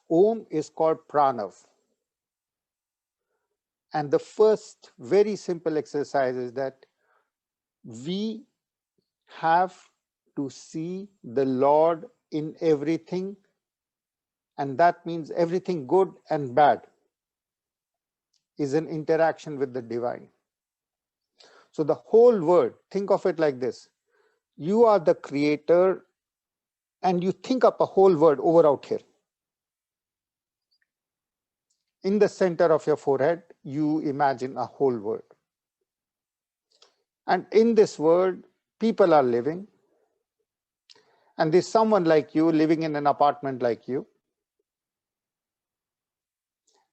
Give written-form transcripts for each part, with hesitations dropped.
Om is called pranav. And the first very simple exercise is that we have to see the Lord in everything, and that means everything good and bad is an interaction with the divine. So the whole word, think of it like this. You are the creator, and you think up a whole word over out here. In the center of your forehead, you imagine a whole word. And in this world, people are living. And there's someone like you living in an apartment like you.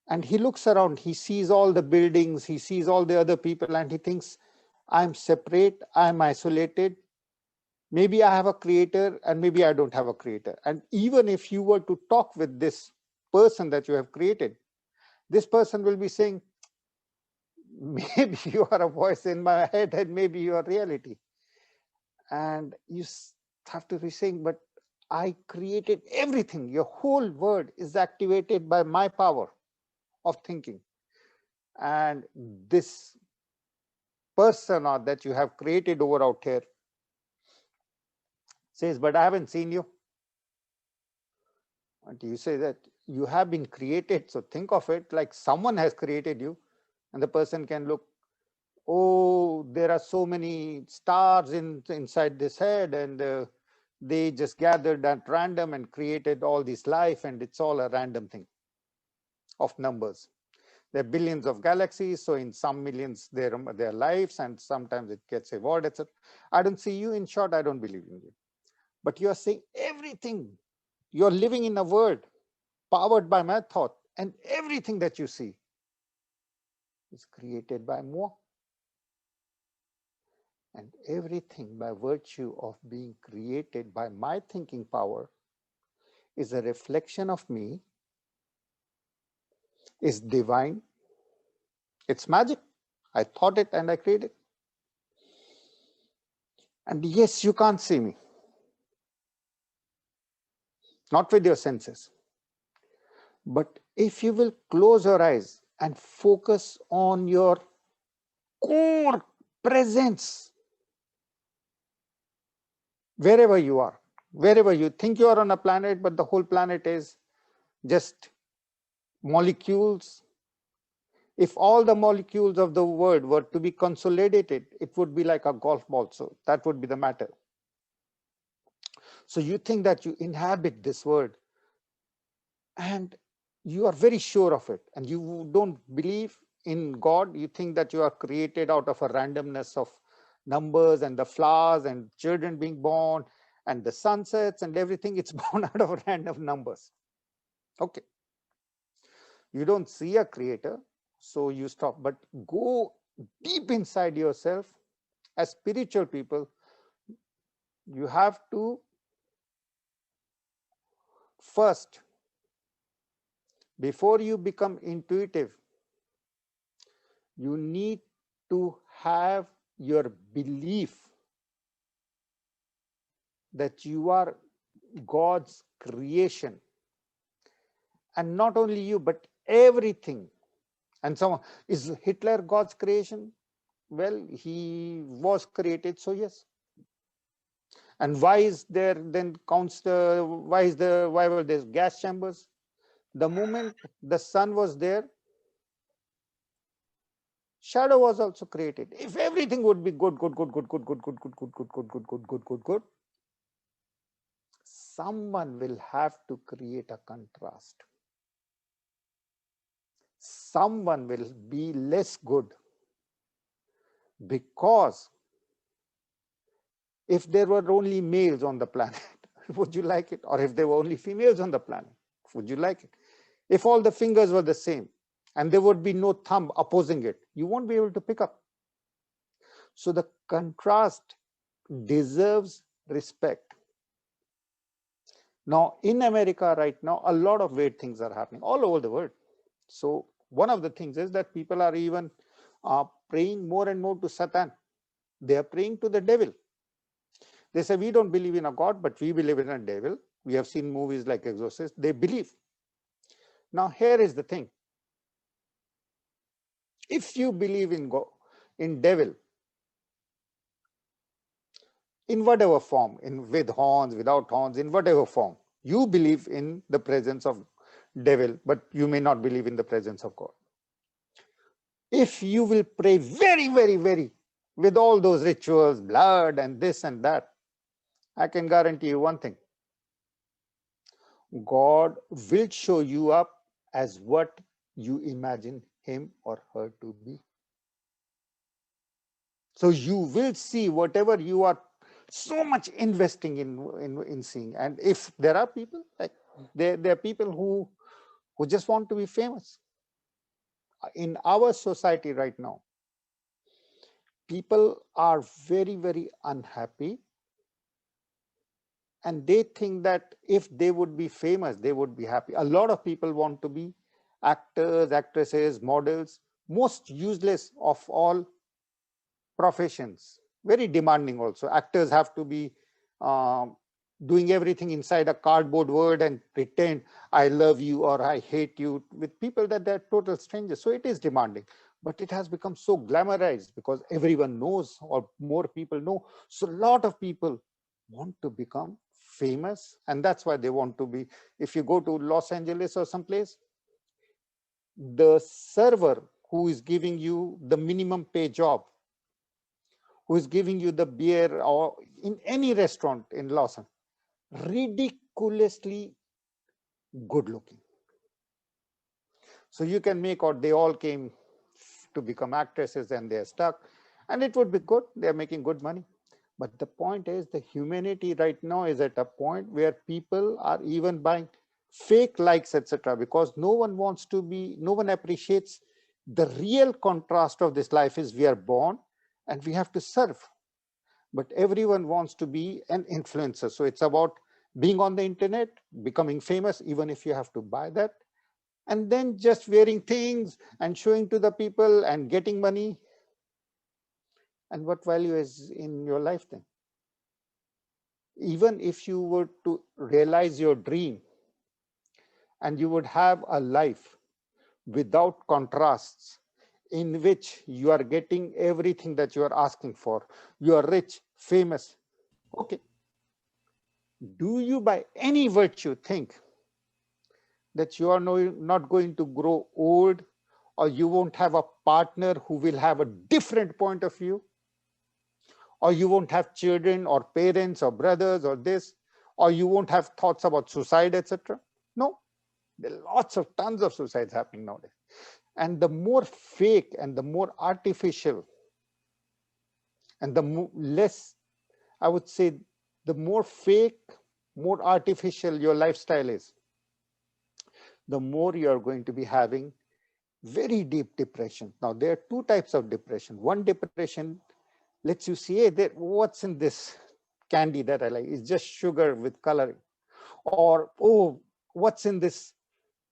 And he looks around, he sees all the buildings, he sees all the other people, and he thinks, I'm separate, I'm isolated. Maybe I have a creator, and maybe I don't have a creator. And even if you were to talk with this person that you have created, this person will be saying, maybe you are a voice in my head, and maybe you are reality. And you have to be saying, but I created everything. Your whole world is activated by my power of thinking. And this persona that you have created over out here says, but I haven't seen you. And you say that you have been created. So think of it like someone has created you. And the person can look, oh, there are so many stars inside this head, and they just gathered at random and created all this life, and it's all a random thing of numbers. There are billions of galaxies, so in some millions there are lives, and sometimes it gets evolved, etc. I don't see you. In short, I don't believe in you. But you are saying everything. You're living in a world powered by my thought, and everything that you see is created by moi. And everything by virtue of being created by my thinking power is a reflection of me, is divine. It's magic. I thought it and I created it. And yes, you can't see me. Not with your senses. But if you will close your eyes and focus on your core presence, wherever you are, wherever you think you are on a planet, but the whole planet is just molecules. If all the molecules of the world were to be consolidated, it would be like a golf ball. So that would be the matter. So you think that you inhabit this world, and you are very sure of it, and you don't believe in God. You think that you are created out of a randomness of numbers and the flowers and children being born and the sunsets and everything. It's born out of random numbers. Okay. You don't see a creator, so you stop. But go deep inside yourself. As spiritual people, you have to first, before you become intuitive, you need to have your belief that you are God's creation. And not only you, but everything. And so, is Hitler God's creation? Well, he was created, so yes. And why is there then why were there gas chambers? The moment the sun was there, shadow was also created. If everything would be good, someone will have to create a contrast. Someone will be less good, because if there were only males on the planet, would you like it? Or if there were only females on the planet, would you like it? If all the fingers were the same and there would be no thumb opposing it, you won't be able to pick up. So the contrast deserves respect. Now, in America right now, a lot of weird things are happening all over the world. So one of the things is that people are even praying more and more to Satan. They are praying to the devil. They say, we don't believe in a God, but we believe in a devil. We have seen movies like Exorcist. They believe. Now, here is the thing. If you believe in God, in devil, in whatever form, with horns, without horns, in whatever form, you believe in the presence of devil, but you may not believe in the presence of God. If you will pray very, very, very, with all those rituals, blood and this and that, I can guarantee you one thing. God will show you up as what you imagine him or her to be. So you will see whatever you are so much investing in seeing. And if there are people, like there are people who just want to be famous. In our society right now, people are very, very unhappy, and they think that if they would be famous, they would be happy. A lot of people want to be actors, actresses, models, most useless of all professions, very demanding also. Actors have to be doing everything inside a cardboard world and pretend I love you or I hate you with people that they're total strangers. So it is demanding, but it has become so glamorized because everyone knows, or more people know. So a lot of people want to become famous, and that's why they want to be. If you go to Los Angeles or someplace, the server who is giving you the minimum pay job, who is giving you the beer, or in any restaurant in Los Angeles, ridiculously good looking. So you can make, or they all came to become actresses and they're stuck, and it would be good. They're making good money. But the point is, the humanity right now is at a point where people are even buying fake likes, etc., because no one wants to be, no one appreciates the real contrast of this life is we are born and we have to serve. But everyone wants to be an influencer. So it's about being on the internet, becoming famous, even if you have to buy that, and then just wearing things and showing to the people and getting money. And what value is in your life then? Even if you were to realize your dream and you would have a life without contrasts, in which you are getting everything that you are asking for, you are rich, famous, okay, do you by any virtue think that you are not going to grow old, or you won't have a partner who will have a different point of view, or you won't have children or parents or brothers or this, or you won't have thoughts about suicide, etc.? No, there are lots of tons of suicides happening nowadays. And the more fake and the more artificial and the less, I would say, the more fake, more artificial your lifestyle is, the more you are going to be having very deep depression. Now, there are two types of depression. One depression lets you see, hey, what's in this candy that I like? It's just sugar with coloring. Or, oh, what's in this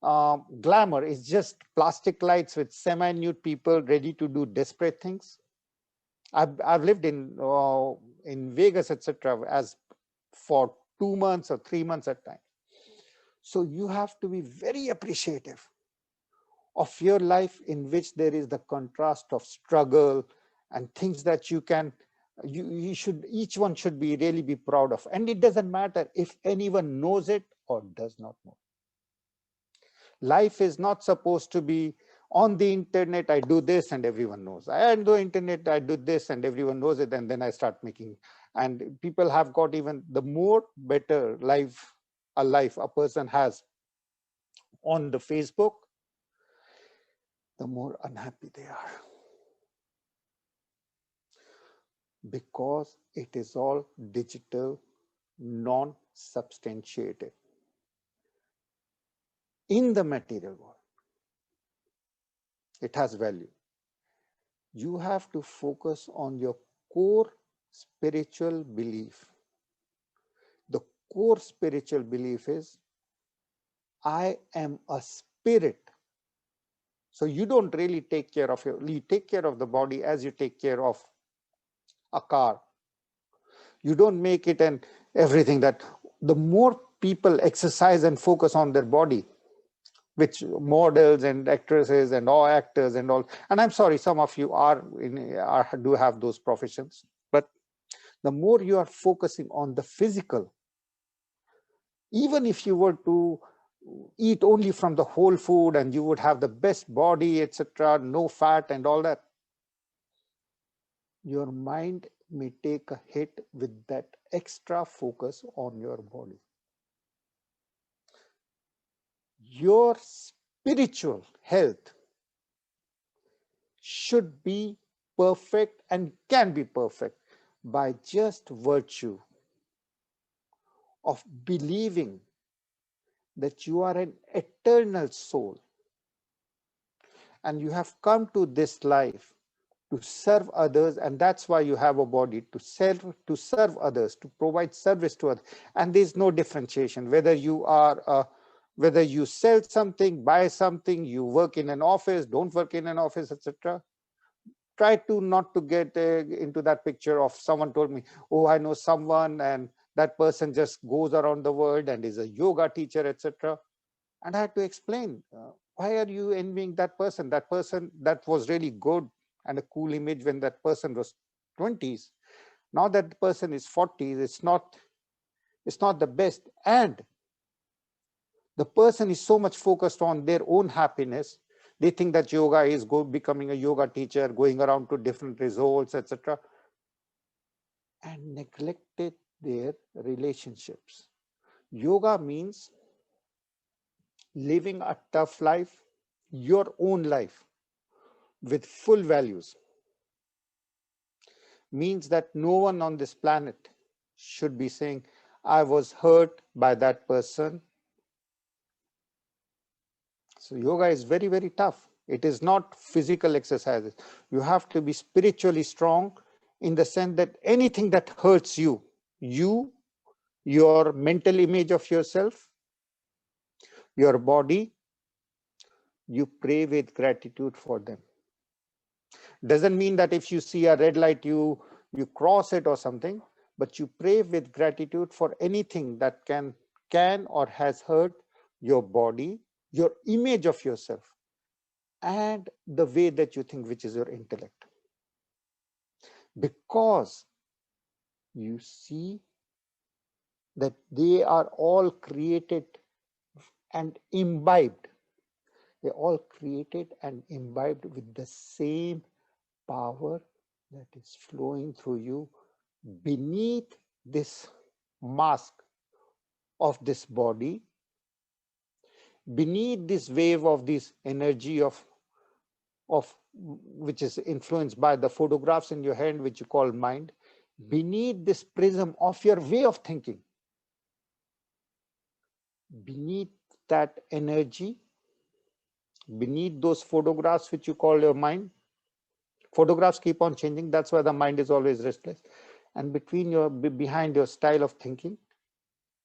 glamour? It's just plastic lights with semi-nude people ready to do desperate things. I've lived in Vegas, etc., as for 2 months or 3 months at time. So you have to be very appreciative of your life, in which there is the contrast of struggle and things that you should, each one should be really be proud of. And it doesn't matter if anyone knows it or does not know. Life is not supposed to be on the internet, I do this and everyone knows. I on the internet, I do this and everyone knows it, and then I start making. And people have got, even the more better life a person has on the Facebook, the more unhappy they are. Because it is all digital, non-substantiated. In the material world, it has value. You have to focus on your core spiritual belief. The core spiritual belief is, I am a spirit. So you don't really take care of you take care of the body as you take care of a car. You don't make it and everything. That the more people exercise and focus on their body, which models and actresses and all actors and all. And I'm sorry, some of you do have those professions, but the more you are focusing on the physical, even if you were to eat only from the whole food and you would have the best body, etc., no fat and all that, your mind may take a hit with that extra focus on your body. Your spiritual health should be perfect and can be perfect by just virtue of believing that you are an eternal soul and you have come to this life to serve others, and that's why you have a body, to serve others, to provide service to others. And there's no differentiation whether whether you sell something, buy something, you work in an office, don't work in an office, etc. Try to not to get into that picture of someone told me, oh, I know someone and that person just goes around the world and is a yoga teacher, etc. And I had to explain, why are you envying that person? That person that was really good and a cool image when that person was 20s. Now that the person is 40s, it's not the best. And the person is so much focused on their own happiness. They think that yoga is becoming a yoga teacher, going around to different resorts, etc., and neglected their relationships. Yoga means living a tough life, your own life, with full values. Means that no one on this planet should be saying, I was hurt by that person. So yoga is very, very tough. It is not physical exercises. You have to be spiritually strong in the sense that anything that hurts you, your mental image of yourself, your body, you pray with gratitude for them. Doesn't mean that if you see a red light, you cross it or something, but you pray with gratitude for anything that can or has hurt your body, your image of yourself, and the way that you think, which is your intellect. Because you see that they are all created and imbibed. They're all created and imbibed with the same power that is flowing through you beneath this mask of this body, beneath this wave of this energy of which is influenced by the photographs in your hand, which you call mind, beneath this prism of your way of thinking, beneath that energy, beneath those photographs which you call your mind. Photographs keep on changing, that's why the mind is always restless. And behind your style of thinking,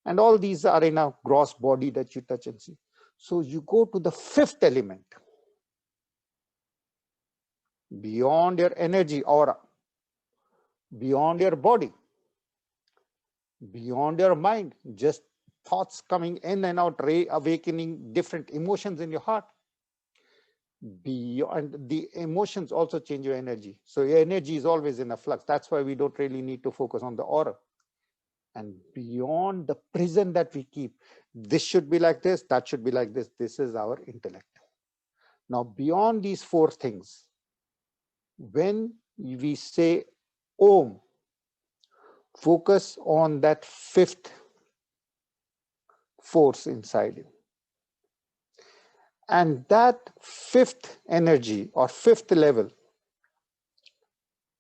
and all these are in a gross body that you touch and see. So you go to the fifth element, beyond your energy aura, beyond your body, beyond your mind, just thoughts coming in and out, awakening different emotions in your heart. Beyond the emotions also change your energy. So your energy is always in a flux. That's why we don't really need to focus on the aura. And beyond the prison that we keep, this should be like this, that should be like this is our intellect. Now, beyond these four things, when we say Om, focus on that fifth force inside you. And that fifth energy or fifth level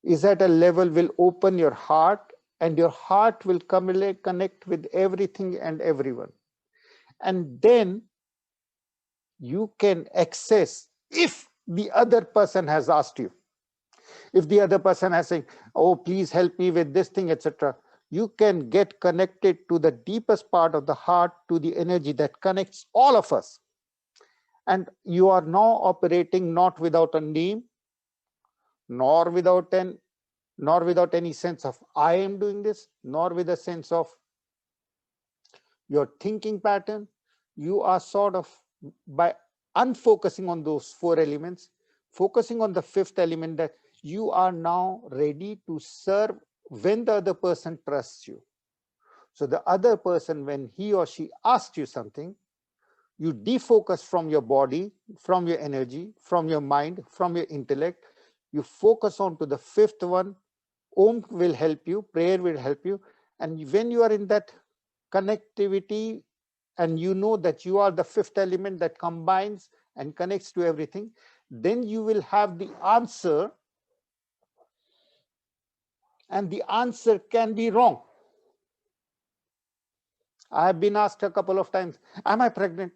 is at a level will open your heart, and your heart will connect with everything and everyone. And then you can access, if the other person has asked you, if the other person has said, oh, please help me with this thing, etc., you can get connected to the deepest part of the heart, to the energy that connects all of us. And you are now operating not without a name, nor without any sense of I am doing this, nor with a sense of your thinking pattern. You are sort of by unfocusing on those four elements, focusing on the fifth element, that you are now ready to serve when the other person trusts you. So the other person, when he or she asks you something, you defocus from your body, from your energy, from your mind, from your intellect. You focus on to the fifth one. Om will help you, prayer will help you. And when you are in that connectivity, and you know that you are the fifth element that combines and connects to everything, then you will have the answer, and the answer can be wrong. I have been asked a couple of times, am I pregnant?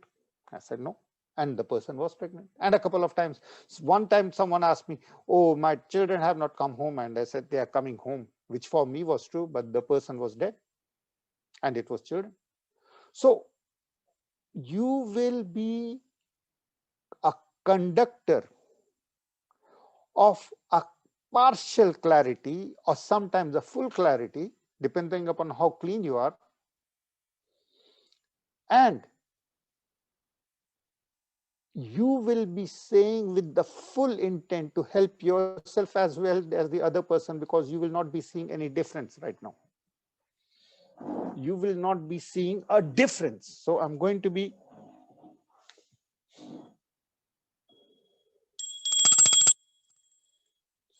I said no. And the person was pregnant. And a couple of times, one time someone asked me, oh, my children have not come home. And I said, they are coming home, which for me was true, but the person was dead. And it was children. So you will be a conductor of a partial clarity, or sometimes a full clarity, depending upon how clean you are. And you will be saying with the full intent to help yourself as well as the other person, because you will not be seeing any difference right now. You will not be seeing a difference. So I'm going to be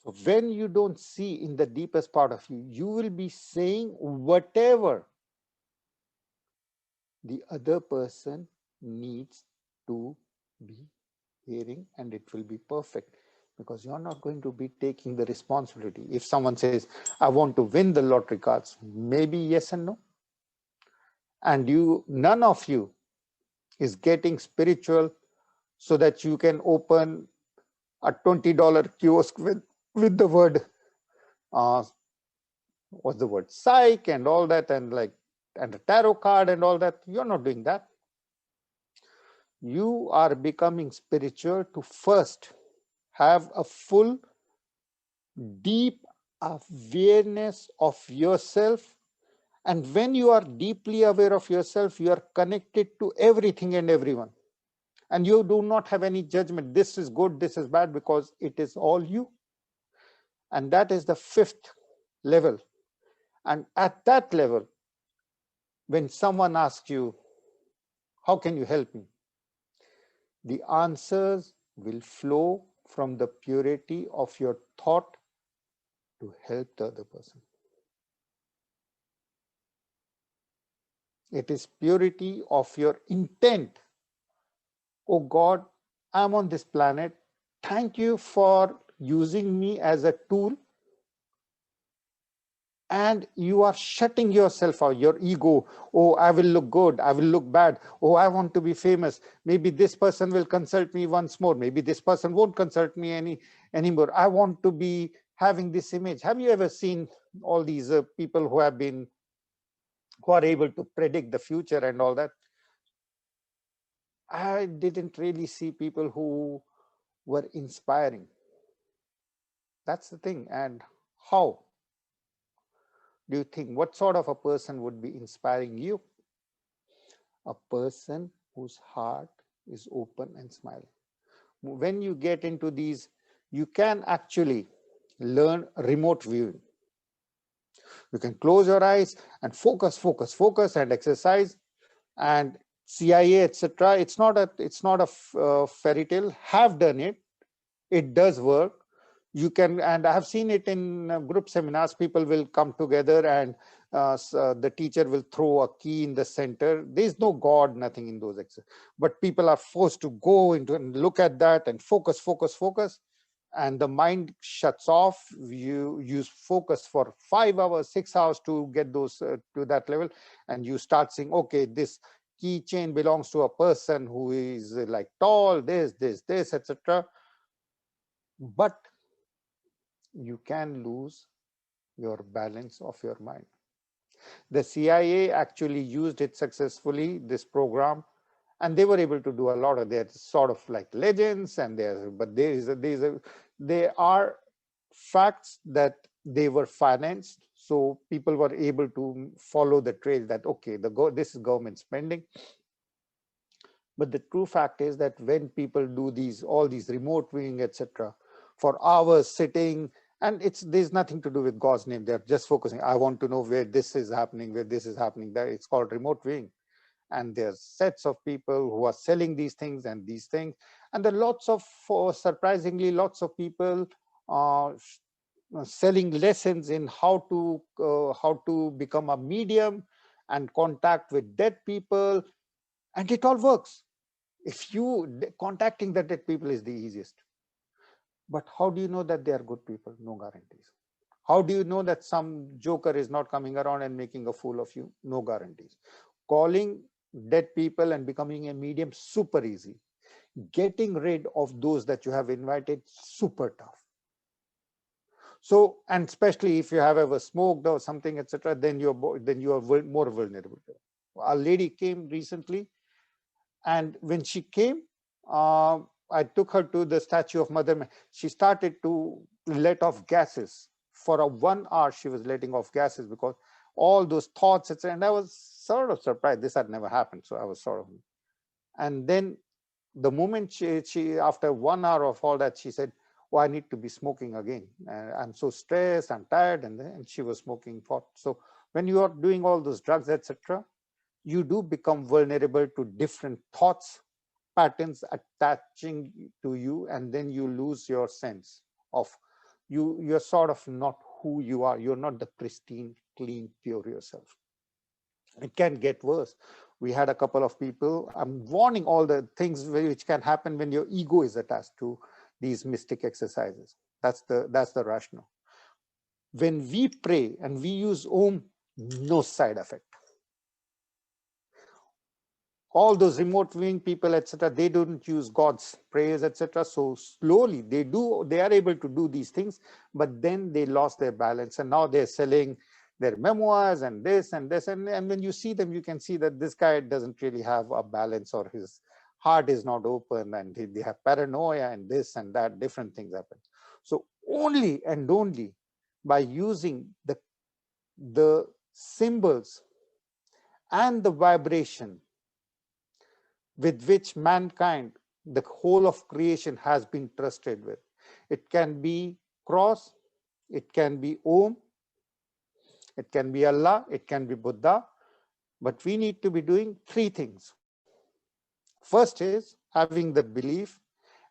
so when you don't see in the deepest part of you, you will be saying whatever the other person needs to be hearing, and it will be perfect, because you're not going to be taking the responsibility. If someone says, I want to win the lottery cards, maybe yes and no. And none of you is getting spiritual so that you can open a $20 kiosk with the word, what's the word, psych and all that, and a tarot card and all that. You're not doing that. You are becoming spiritual to first have a full, deep awareness of yourself. And when you are deeply aware of yourself, you are connected to everything and everyone. And you do not have any judgment. This is good, this is bad, because it is all you. And that is the fifth level. And at that level, when someone asks you, how can you help me? The answers will flow from the purity of your thought to help the other person. It is purity of your intent. Oh God, I'm on this planet. Thank you for using me as a tool. And you are shutting yourself out, your ego. Oh, I will look good, I will look bad. Oh, I want to be famous. Maybe this person will consult me once more. Maybe this person won't consult me anymore. I want to be having this image. Have you ever seen all these people who are able to predict the future and all that? I didn't really see people who were inspiring. That's the thing. And how do you think, what sort of a person would be inspiring you? A person whose heart is open and smiling. When you get into these, you can actually learn remote viewing. You can close your eyes and focus and exercise. And CIA, etc. It's not a fairy tale. Have done it. It does work. You can, and I have seen it in group seminars. People will come together, and the teacher will throw a key in the center. There's no God, nothing in those exercises. But people are forced to go into and look at that and focus. And the mind shuts off. You use focus for 5 hours, 6 hours to get those to that level. And you start saying, okay, this keychain belongs to a person who is like tall, this, etc. But you can lose your balance of your mind. The CIA actually used it successfully, this program, and they were able to do a lot of, they're sort of like legends, and there are facts that they were financed, so people were able to follow the trail that, okay, this is government spending. But the true fact is that when people do all these remote viewing, etc., for hours sitting, and there's nothing to do with God's name. They're just focusing. I want to know where this is happening, where this is happening. That it's called remote viewing. And there's sets of people who are selling these things and these things. And there are surprisingly, lots of people uh, selling lessons in how to become a medium and contact with dead people, and it all works. If contacting the dead people is the easiest, but how do you know that they are good people? No guarantees. How do you know that some joker is not coming around and making a fool of you? No guarantees. Calling dead people and becoming a medium, super easy. Getting rid of those that you have invited, super tough. So, and especially if you have ever smoked or something, etc., then you are more vulnerable. A lady came recently, and when she came, I took her to the statue of Mother Mary. She started to let off gases. For 1 hour, she was letting off gases because all those thoughts, etc. And I was sort of surprised. This had never happened. So I was sort of, and then the moment she after 1 hour of all that, she said, oh, I need to be smoking again. I'm so stressed, I'm tired. And she was smoking pot. So when you are doing all those drugs, etc., you do become vulnerable to different thoughts, patterns attaching to you, and then you lose your sense of you're sort of not who you are. You're not the pristine, clean, pure yourself. It can get worse. We had a couple of people. I'm warning all the things which can happen when your ego is attached to these mystic exercises. That's the rationale. When we pray and we use Om, no side effect. All those remote viewing people, etc., they don't use God's prayers, etc. So slowly they are able to do these things, but then they lost their balance, and now they're selling their memoirs and this and this. And when you see them, you can see that this guy doesn't really have a balance, or his heart is not open, and they have paranoia and this and that, different things happen. So only and only by using the symbols and the vibration with which mankind, the whole of creation, has been trusted with. It can be cross, it can be Om, it can be Allah, it can be Buddha, but we need to be doing 3 things. First is having the belief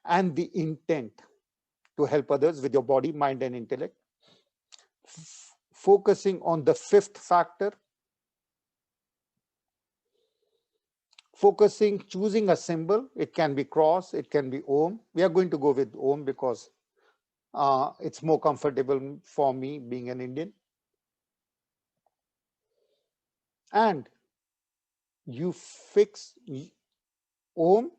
and the intent to help others with your body, mind, and intellect. Focusing on the 5th factor, choosing a symbol. It can be cross, it can be Om. We are going to go with Om because it's more comfortable for me being an Indian. And you fix Om,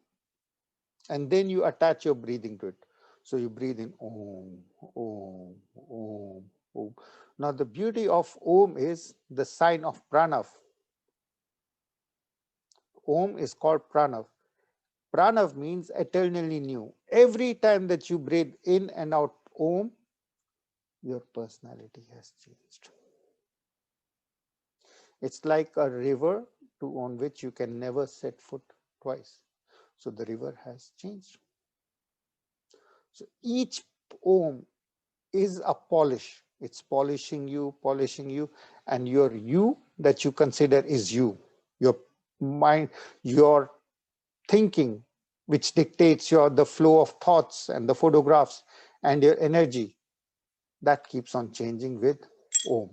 and then you attach your breathing to it. So you breathe in Om, Om, Om, Om. Now the beauty of Om is the sign of Pranav. Om is called Pranav. Pranav means eternally new. Every time that you breathe in and out Om, your personality has changed. It's like a river on which you can never set foot twice. So the river has changed. So each Om is a polish. It's polishing you, and your you that you consider is you. Your mind, your thinking, which dictates the flow of thoughts and the photographs and your energy, that keeps on changing with Om.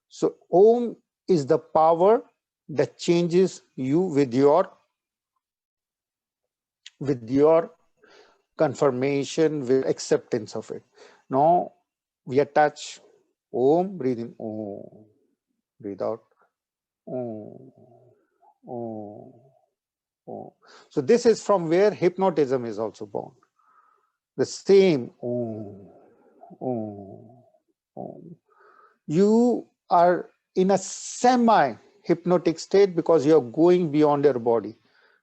So Om is the power that changes you with your confirmation, with acceptance of it. Now we attach Om, breathe in Om, breathe out Om, Om, Om. So this is from where hypnotism is also born. The same Om, Om, Om. You are in a semi-hypnotic state because you're going beyond your body.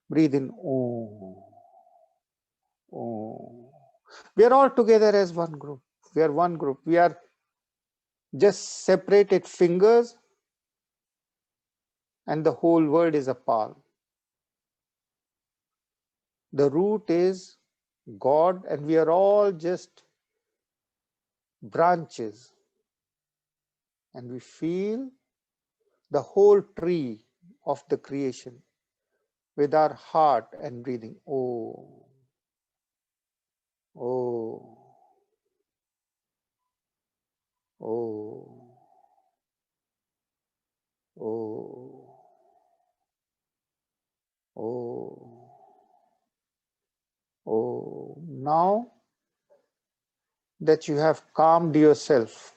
Breathe in Om, Om. We are all together as one group. We are one group. We are just separated fingers, and the whole world is a palm. The root is God, and we are all just branches. And we feel the whole tree of the creation with our heart and breathing. Oh, oh, oh, oh, oh, oh. Now that you have calmed yourself,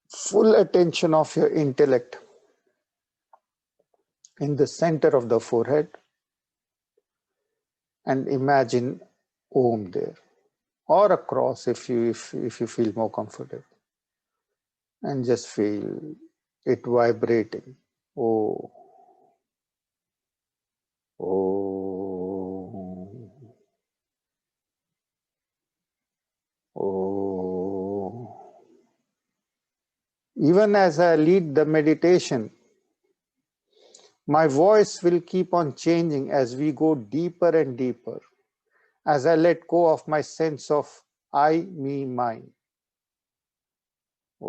full attention of your intellect in the center of the forehead, and imagine Om there, or a cross if you feel more comfortable, and just feel it vibrating. Oh, oh, oh. Even as I lead the meditation, my voice will keep on changing as we go deeper and deeper, as I let go of my sense of I, me, mine. Oh,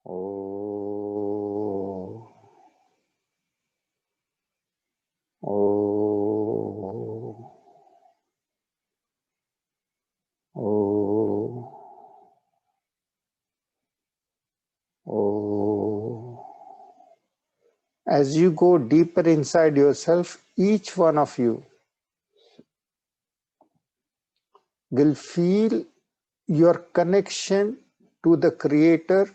oh, oh, oh, oh. As you go deeper inside yourself, each one of you will feel your connection to the Creator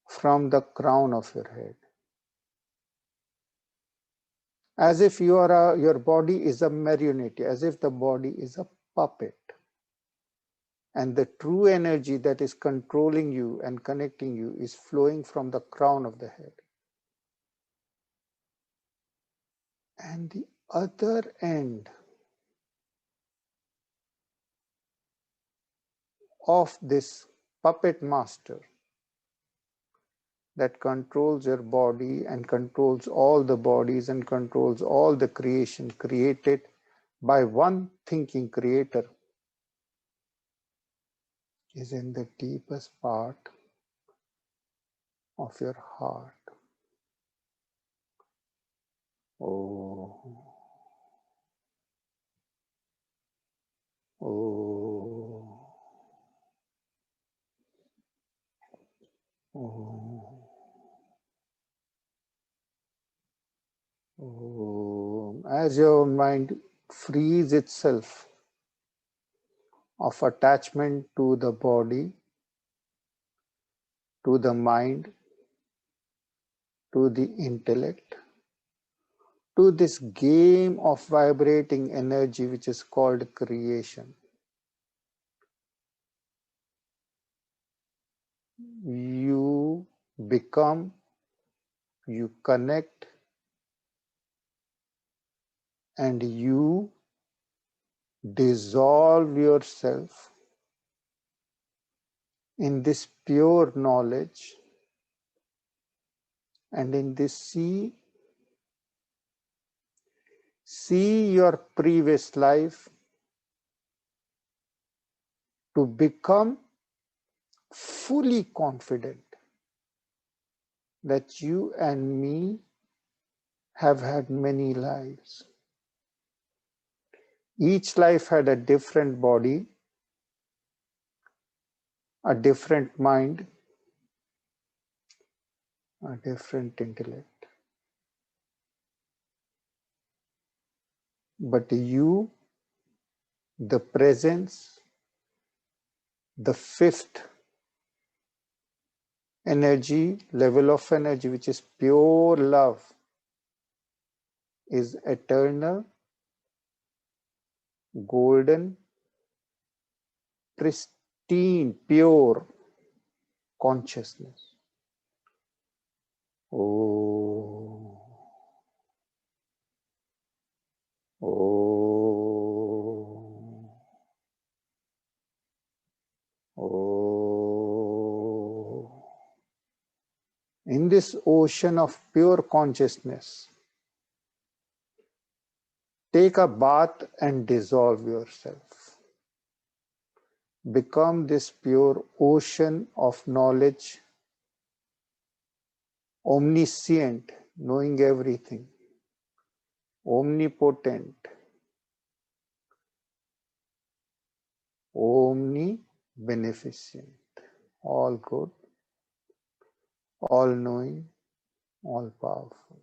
from the crown of your head. As if your body is a marionette, as if the body is a puppet. And the true energy that is controlling you and connecting you is flowing from the crown of the head. And the other end of this puppet master that controls your body and controls all the bodies and controls all the creation created by one thinking creator is in the deepest part of your heart. Oh, oh, oh, oh. As your mind frees itself of attachment to the body, to the mind, to the intellect, to this game of vibrating energy which is called creation. You become, you connect, and you dissolve yourself in this pure knowledge and in this see your previous life to become fully confident that you and me have had many lives. Each life had a different body, a different mind, a different intellect. But you, the presence, the fifth energy, level of energy, which is pure love, is eternal, golden, pristine, pure consciousness. Oh, oh, oh, In this ocean of pure consciousness, take a bath and dissolve yourself. Become this pure ocean of knowledge, omniscient, knowing everything, omnipotent, omnibeneficent, all good, all knowing, all powerful.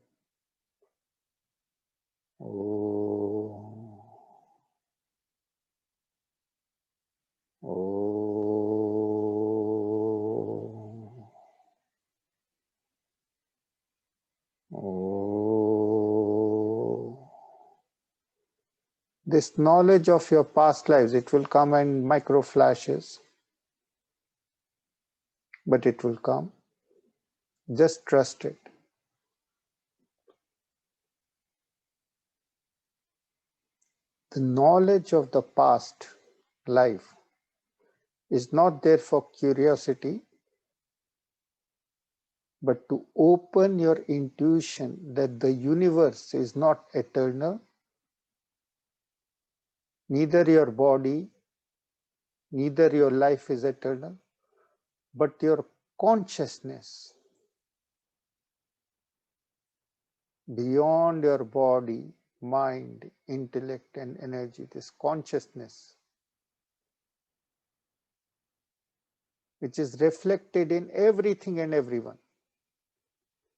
Oh. Oh. Oh. This knowledge of your past lives, it will come in micro flashes, but it will come. Just trust it. The knowledge of the past life is not there for curiosity, but to open your intuition that the universe is not eternal, neither your body, neither your life is eternal, but your consciousness beyond your body, mind, intellect, and energy, this consciousness, which is reflected in everything and everyone.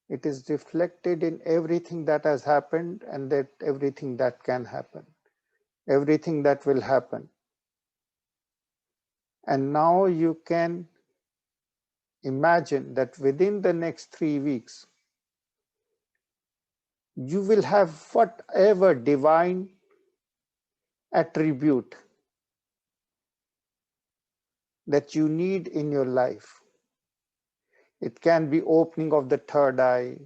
It is reflected in everything that has happened and that everything that can happen, everything that will happen. And now you can imagine that within the next 3 weeks, you will have whatever divine attribute that you need in your life. It can be opening of the third eye,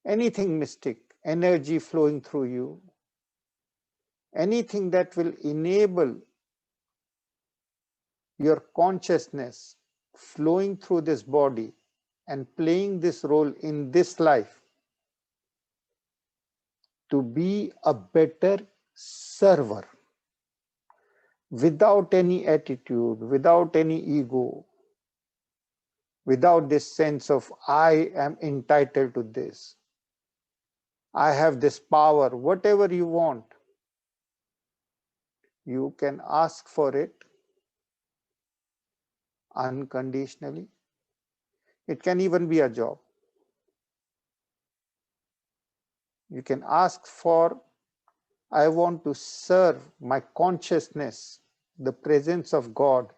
anything mystic, energy flowing through you, anything that will enable your consciousness flowing through this body and playing this role in this life to be a better server without any attitude, without any ego, without this sense of I am entitled to this, I have this power. Whatever you want, you can ask for it unconditionally. It can even be a job. You can ask for, I want to serve my consciousness, the presence of God,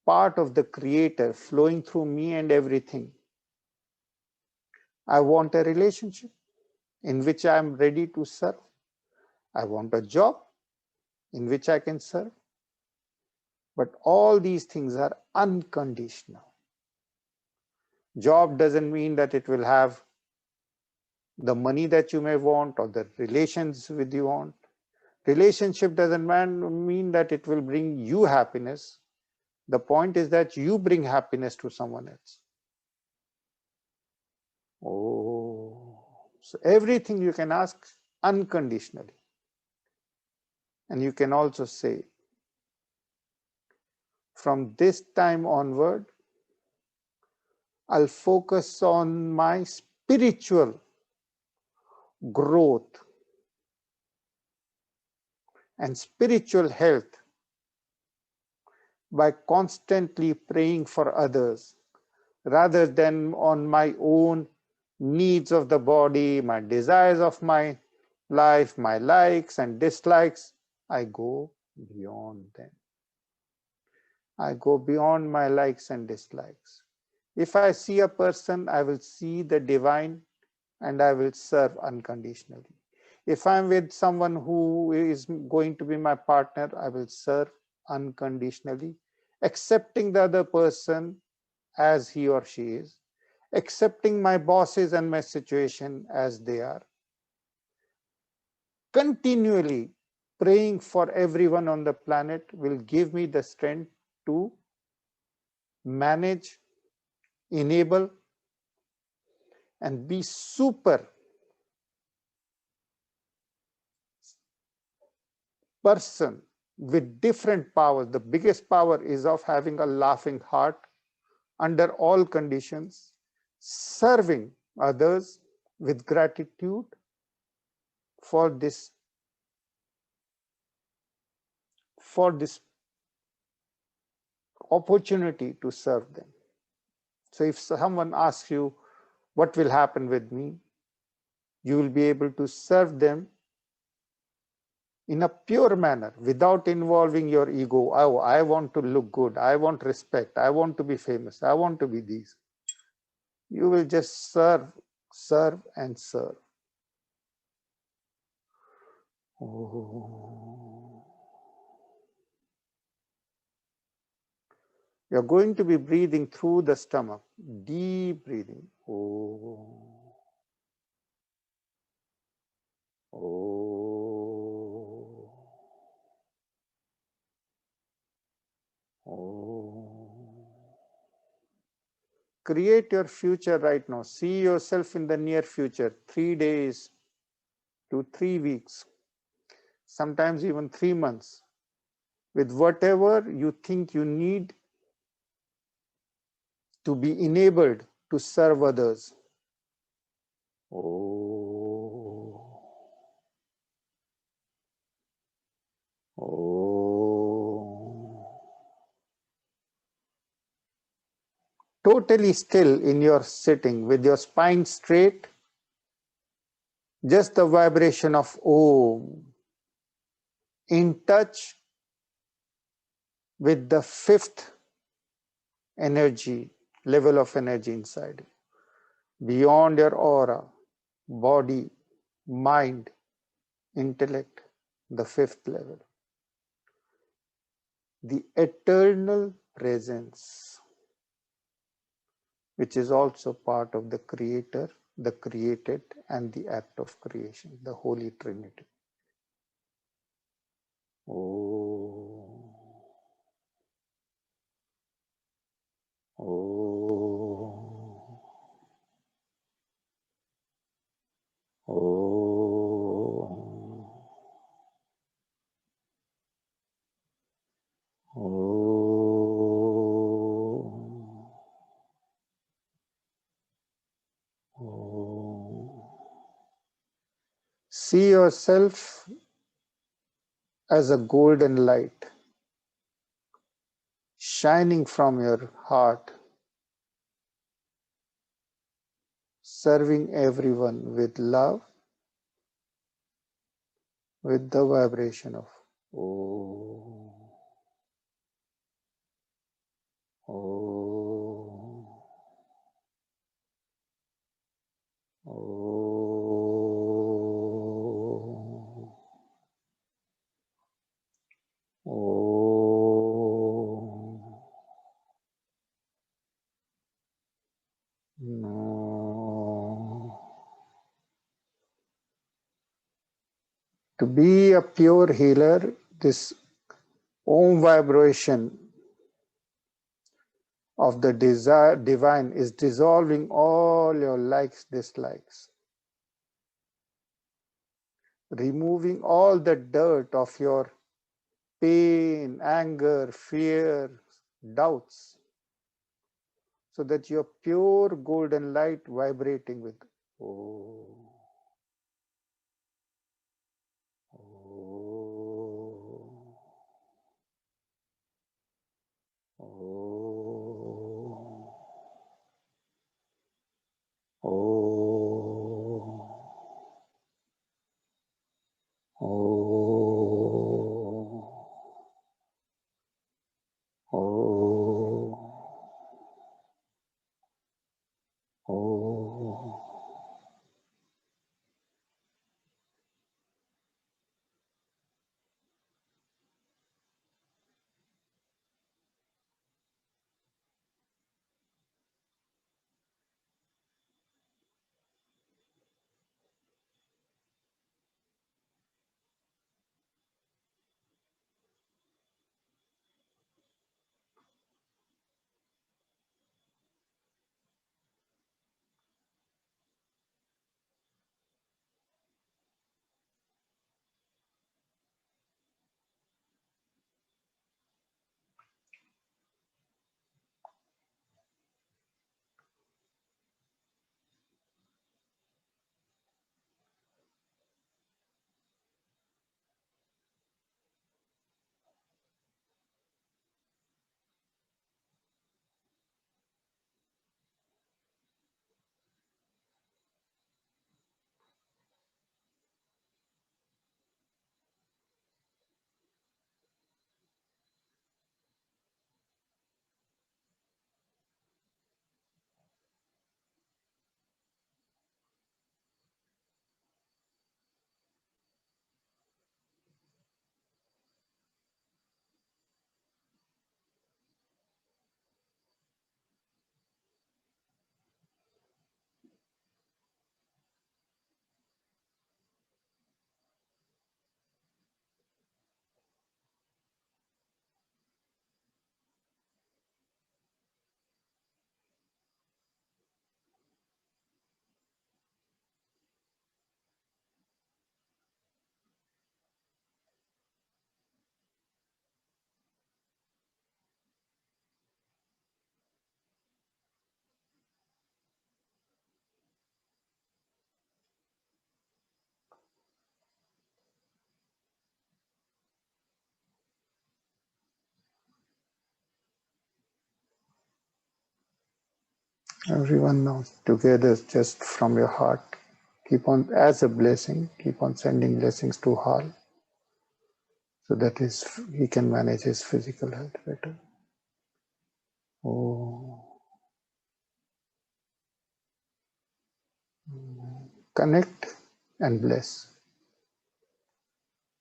part of the Creator flowing through me and everything. I want a relationship in which I am ready to serve. I want a job in which I can serve. But all these things are unconditional. Job doesn't mean that it will have the money that you may want or the relations with you want. Relationship doesn't mean that it will bring you happiness. The point is that you bring happiness to someone else. Oh, so everything you can ask unconditionally. And you can also say, from this time onward, I'll focus on my spiritual growth and spiritual health by constantly praying for others rather than on my own needs of the body, my desires of my life, my likes and dislikes. I go beyond them. I go beyond my likes and dislikes. If I see a person, I will see the divine and I will serve unconditionally. If I'm with someone who is going to be my partner, I will serve unconditionally, accepting the other person as he or she is, accepting my bosses and my situation as they are, continually praying for everyone on the planet will give me the strength to manage, enable, and be super person with different powers. The biggest power is of having a laughing heart under all conditions, serving others with gratitude for this opportunity to serve them. So if someone asks you, what will happen with me? You will be able to serve them in a pure manner without involving your ego. Oh, I want to look good. I want respect. I want to be famous. I want to be these. You will just serve, serve, and serve. Oh. You're going to be breathing through the stomach, deep breathing. Oh. Oh. Oh. Create your future right now. See yourself in the near future, 3 days to 3 weeks, sometimes even 3 months, with whatever you think you need to be enabled to serve others. Oh. Oh. Totally still in your sitting with your spine straight, just the vibration of Om in touch with the fifth energy, level of energy inside you, beyond your aura, body, mind, intellect, the fifth level, the eternal presence, which is also part of the creator, the created, and the act of creation, the Holy Trinity. Oh. Oh. Oh. Oh. Oh. See yourself as a golden light shining from your heart, serving everyone with love, with the vibration of Oh. Oh. Oh. Oh. No. To be a pure healer, this Om vibration of the desire divine is dissolving all your likes, dislikes, removing all the dirt of your pain, anger, fear, doubts, so that you're pure golden light vibrating with Oh. Oh. Oh. Oh. Oh. Oh. Oh. Everyone now together, just from your heart. Keep on, as a blessing, keep on sending blessings to Hal so that he can manage his physical health better. Oh. Connect and bless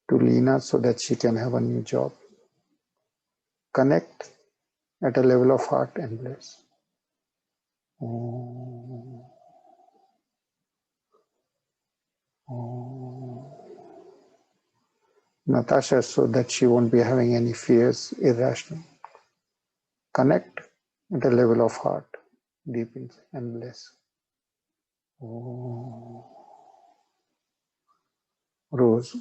to Lena so that she can have a new job. Connect at a level of heart and bless. Oh. Oh. Natasha, so that she won't be having any fears, irrational. Connect at a level of heart, deepens and bless. Oh. Rose.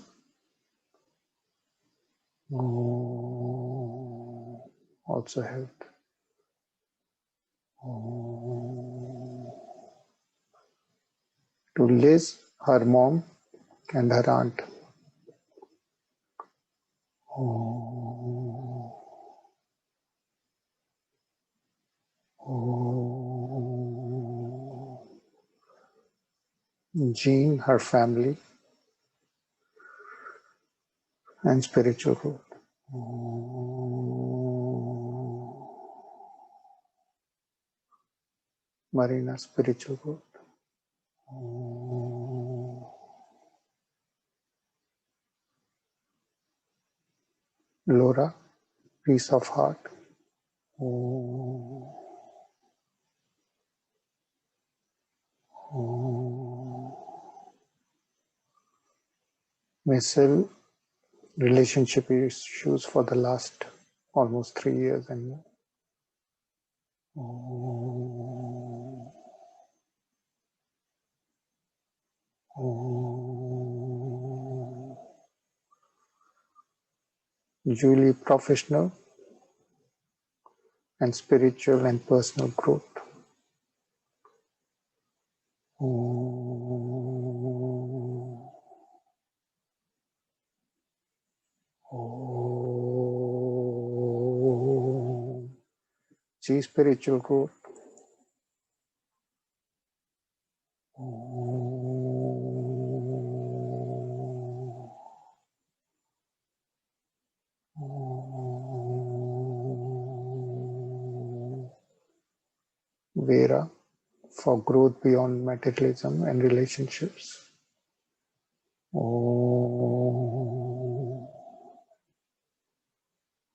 Oh. Also health. Oh. To Liz, her mom, and her aunt. Oh. Oh. Jean, her family, and spiritual growth. Oh. Marina, spiritual growth. Oh. Laura, peace of heart. Oh. Oh. Michelle, relationship issues for the last almost 3 years and more. Oh. Oh. Julie, professional and spiritual and personal growth. Oh. Oh. G, spiritual growth. Oh. Oh. Vera, for growth beyond materialism and relationships. Oh.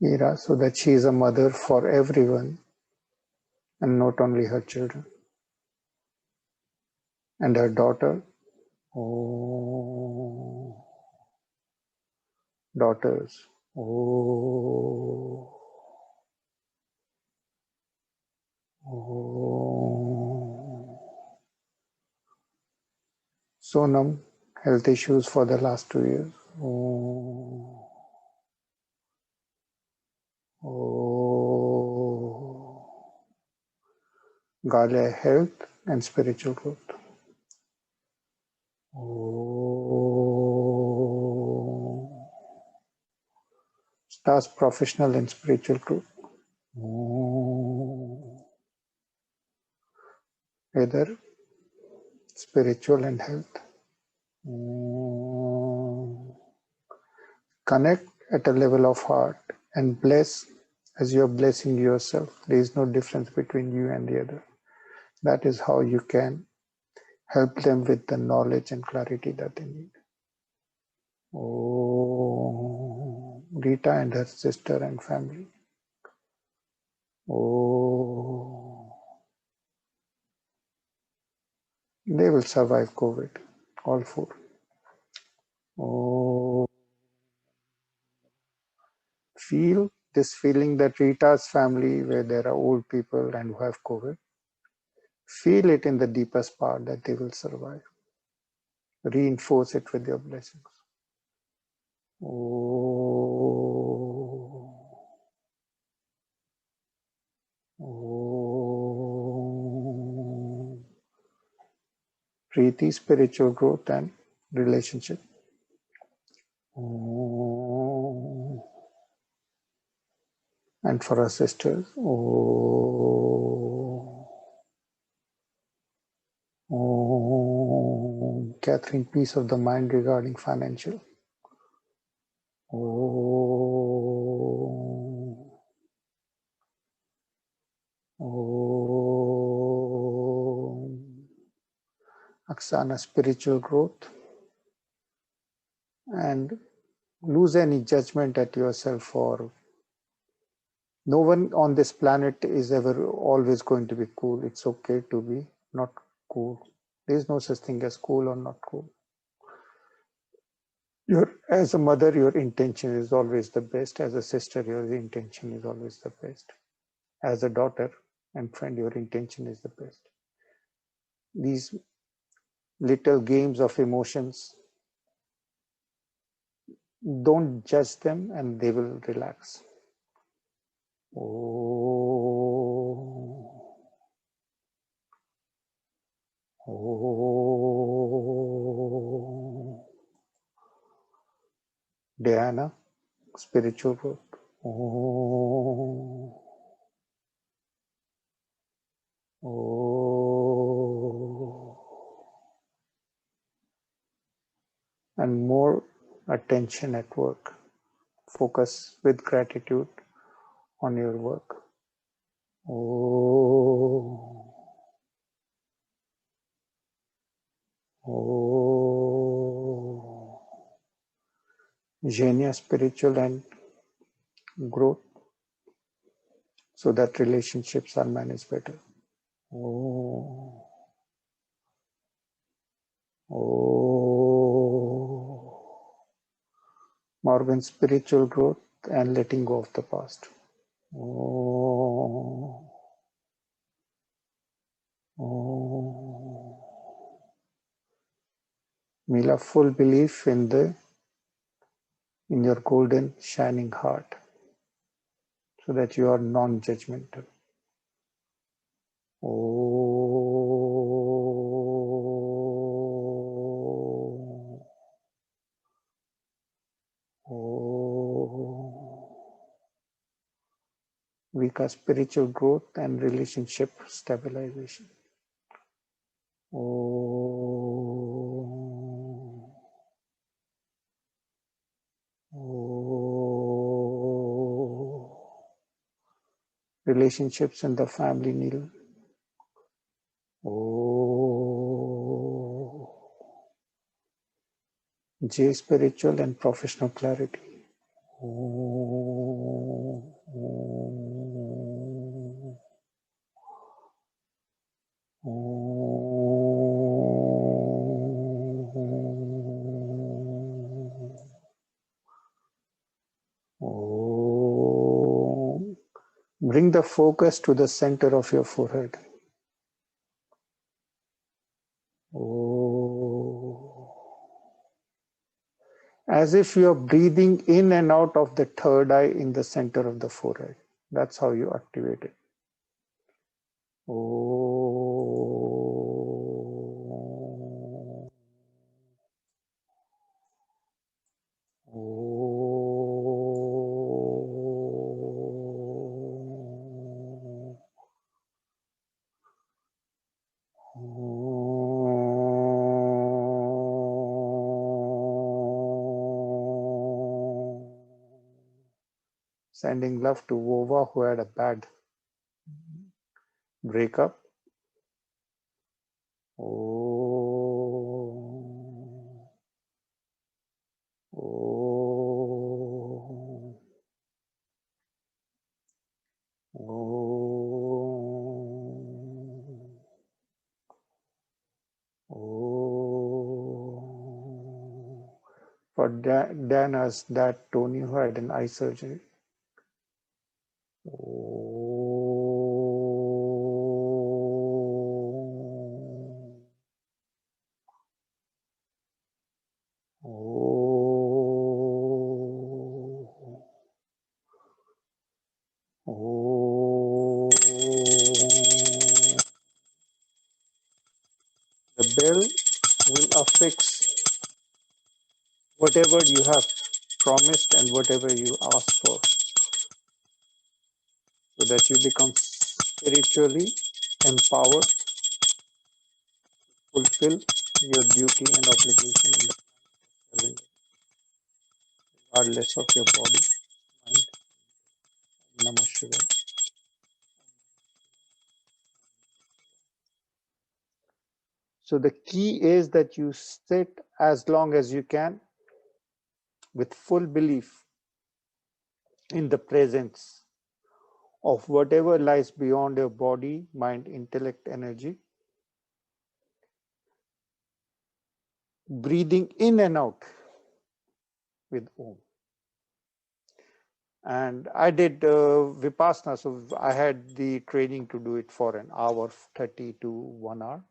Ira, so that she is a mother for everyone and not only her children. And her daughter. Oh. Daughters. Oh. Oh. Sonam, health issues for the last 2 years. Oh. Oh. Gale, health and spiritual growth. Oh. Stars, professional and spiritual growth. Oh. Heather, spiritual and health. Oh. Connect at a level of heart and bless as you are blessing yourself. There is no difference between you and the other. That is how you can help them with the knowledge and clarity that they need. Oh, Rita and her sister and family. Oh, they will survive COVID, all four. Oh, feel this feeling that Rita's family, where there are old people and who have COVID, feel it in the deepest part that they will survive. Reinforce it with your blessings. Oh. Oh. Preeti, spiritual growth and relationship. Oh. And for our sisters. Oh. Catherine, peace of the mind regarding financial. Oh. Oh. Aksana, spiritual growth. And lose any judgment at yourself, or no one on this planet is ever always going to be cool. It's okay to be not cool. There is no such thing as cool or not cool. As a mother, your intention is always the best. As a sister, your intention is always the best. As a daughter and friend, your intention is the best. These little games of emotions, don't judge them and they will relax. Oh. Oh. Dhyana, spiritual growth. Oh. Oh. And more attention at work. Focus with gratitude on your work. Oh. Oh. Genia, spiritual and growth, so that relationships are managed better. Oh. Oh. Morgan, spiritual growth and letting go of the past. Oh. Oh. Mila, full belief in your golden shining heart, so that you are non-judgmental. Oh. Oh. Vika, spiritual growth and relationship stabilization. Oh. Oh. Relationships in the family, Neil. Oh. J, spiritual and professional clarity. Oh. Oh. Oh. Bring the focus to the center of your forehead. Oh. As if you are breathing in and out of the third eye in the center of the forehead. That's how you activate it. Oh. Oh. Oh. Sending love to Vova, who had a bad breakup. Oh. Oh. Oh. Oh. For Dana's dad, Tony, who had an eye surgery. Oh. Oh. Oh. The bell will affix whatever you have promised and whatever you ask for, so that you become spiritually empowered, fulfilled, your duty and obligation in the serving, regardless of your body, mind. Namah Shivaya. So the key is that you sit as long as you can with full belief in the presence of whatever lies beyond your body, mind, intellect, energy, breathing in and out with Om. And I did Vipassana, so I had the training to do it for an hour, 30 to 1 hour.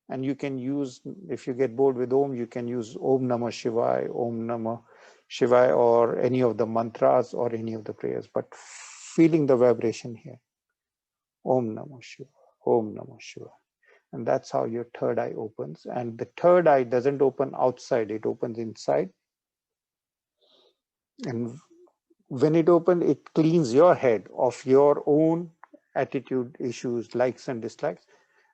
And you can use, if you get bored with Om, you can use Om Namah Shivaya, Om Namah Shivaya, or any of the mantras or any of the prayers, but feeling the vibration here. Om Namah Shivaya, Om Namah Shivaya. And that's how your third eye opens. And the third eye doesn't open outside, it opens inside. And when it opens, it cleans your head of your own attitude issues, likes and dislikes.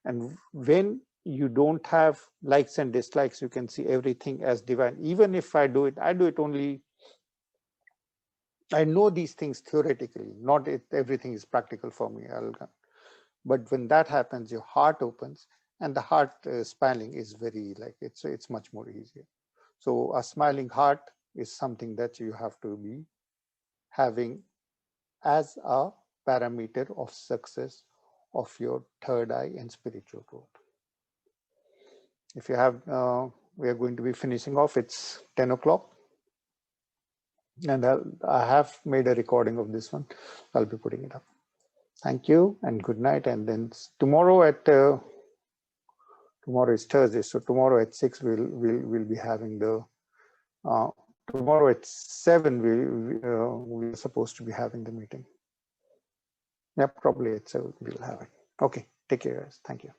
And when you don't have likes and dislikes, you can see everything as divine. Even if I do it only, I know these things theoretically, not everything is practical for me. But when that happens, your heart opens, and the heart smiling is very, like, it's much more easier. So a smiling heart is something that you have to be having as a parameter of success of your third eye and spiritual growth. If you have, we are going to be finishing off. It's 10 o'clock. And I have made a recording of this one. I'll be putting it up. Thank you and good night. And then tomorrow tomorrow is Thursday. So tomorrow at 6, we'll be having the, tomorrow at 7, we're supposed to be having the meeting. Yeah, probably at 7 we'll have it. Okay, take care guys. Thank you.